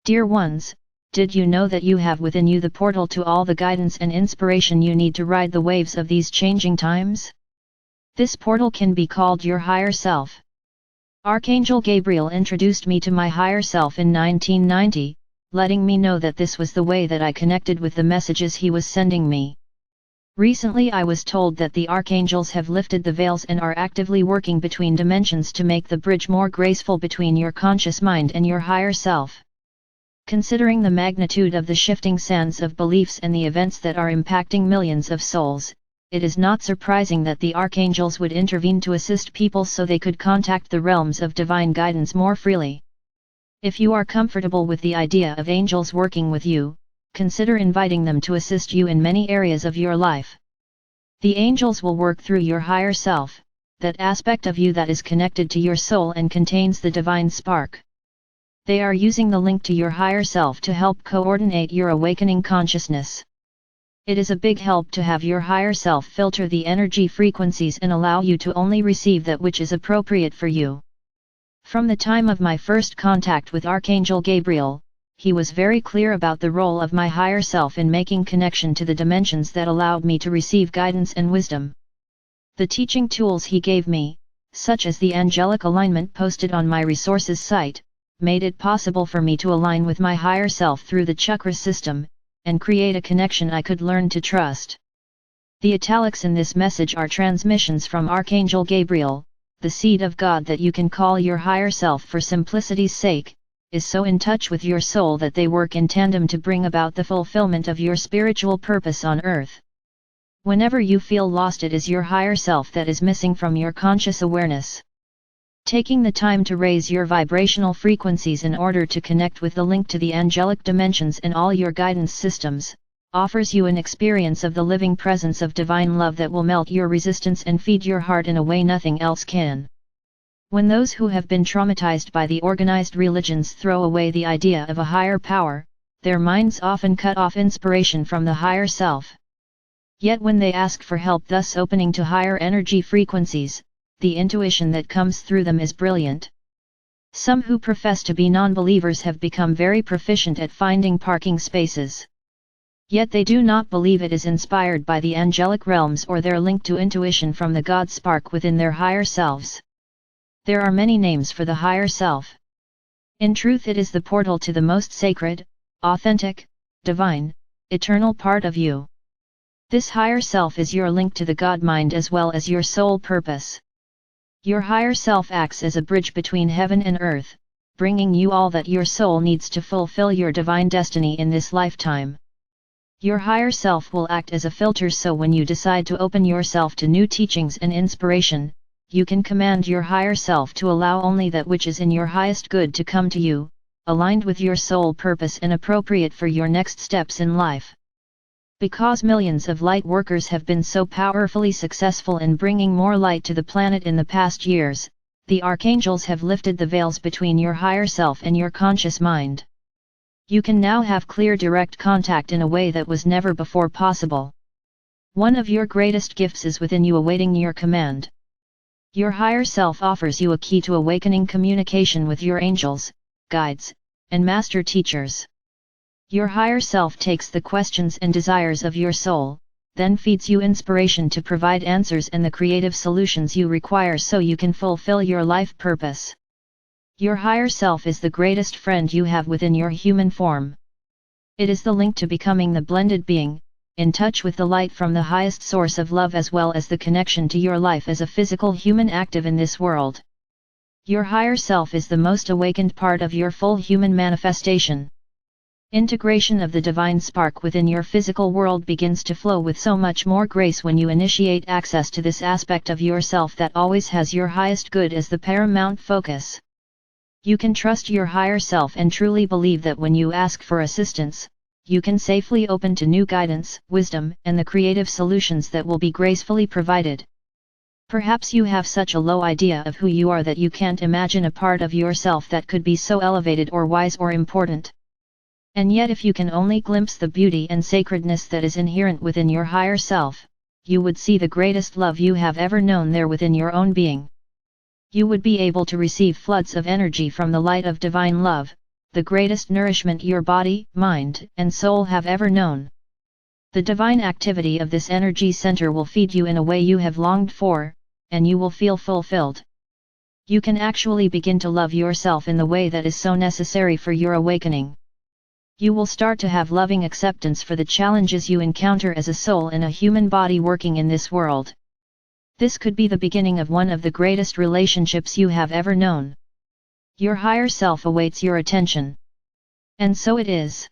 Dear ones, did you know that you have within you the portal to all the guidance and inspiration you need to ride the waves of these changing times? This portal can be called your higher self. Archangel Gabriel introduced me to my higher self in 1990, letting me know that this was the way that I connected with the messages he was sending me. Recently I was told that the archangels have lifted the veils and are actively working between dimensions to make the bridge more graceful between your conscious mind and your higher self. Considering the magnitude of the shifting sands of beliefs and the events that are impacting millions of souls, it is not surprising that the archangels would intervene to assist people so they could contact the realms of divine guidance more freely. If you are comfortable with the idea of angels working with you, consider inviting them to assist you in many areas of your life. The angels will work through your higher self, that aspect of you that is connected to your soul and contains the divine spark. They are using the link to your higher self to help coordinate your awakening consciousness. It is a big help to have your higher self filter the energy frequencies and allow you to only receive that which is appropriate for you. From the time of my first contact with Archangel Gabriel, he was very clear about the role of my higher self in making connection to the dimensions that allowed me to receive guidance and wisdom. The teaching tools he gave me, such as the angelic alignment posted on my resources site, made it possible for me to align with my higher self through the chakra system, and create a connection I could learn to trust. The italics in this message are transmissions from Archangel Gabriel, the seed of God that you can call your higher self for simplicity's sake, is so in touch with your soul that they work in tandem to bring about the fulfillment of your spiritual purpose on earth. Whenever you feel lost, it is your higher self that is missing from your conscious awareness. Taking the time to raise your vibrational frequencies in order to connect with the link to the angelic dimensions in all your guidance systems, offers you an experience of the living presence of divine love that will melt your resistance and feed your heart in a way nothing else can. When those who have been traumatized by the organized religions throw away the idea of a higher power, their minds often cut off inspiration from the higher self. Yet when they ask for help, thus opening to higher energy frequencies, the intuition that comes through them is brilliant. Some who profess to be non-believers have become very proficient at finding parking spaces. Yet they do not believe it is inspired by the angelic realms or their link to intuition from the God spark within their higher selves. There are many names for the higher self. In truth, it is the portal to the most sacred, authentic, divine, eternal part of you. This higher self is your link to the God mind as well as your soul purpose. Your higher self acts as a bridge between heaven and earth, bringing you all that your soul needs to fulfill your divine destiny in this lifetime. Your higher self will act as a filter, so when you decide to open yourself to new teachings and inspiration, you can command your higher self to allow only that which is in your highest good to come to you, aligned with your soul purpose and appropriate for your next steps in life. Because millions of light workers have been so powerfully successful in bringing more light to the planet in the past years, the archangels have lifted the veils between your higher self and your conscious mind. You can now have clear direct contact in a way that was never before possible. One of your greatest gifts is within you, awaiting your command. Your higher self offers you a key to awakening communication with your angels, guides, and master teachers. Your higher self takes the questions and desires of your soul, then feeds you inspiration to provide answers and the creative solutions you require so you can fulfill your life purpose. Your higher self is the greatest friend you have within your human form. It is the link to becoming the blended being, in touch with the light from the highest source of love, as well as the connection to your life as a physical human active in this world. Your higher self is the most awakened part of your full human manifestation. Integration of the divine spark within your physical world begins to flow with so much more grace when you initiate access to this aspect of yourself that always has your highest good as the paramount focus. You can trust your higher self and truly believe that when you ask for assistance, you can safely open to new guidance, wisdom, and the creative solutions that will be gracefully provided. Perhaps you have such a low idea of who you are that you can't imagine a part of yourself that could be so elevated or wise or important. And yet, if you can only glimpse the beauty and sacredness that is inherent within your higher self, you would see the greatest love you have ever known there within your own being. You would be able to receive floods of energy from the light of divine love, the greatest nourishment your body, mind, and soul have ever known. The divine activity of this energy center will feed you in a way you have longed for, and you will feel fulfilled. You can actually begin to love yourself in the way that is so necessary for your awakening. You will start to have loving acceptance for the challenges you encounter as a soul in a human body working in this world. This could be the beginning of one of the greatest relationships you have ever known. Your higher self awaits your attention. And so it is.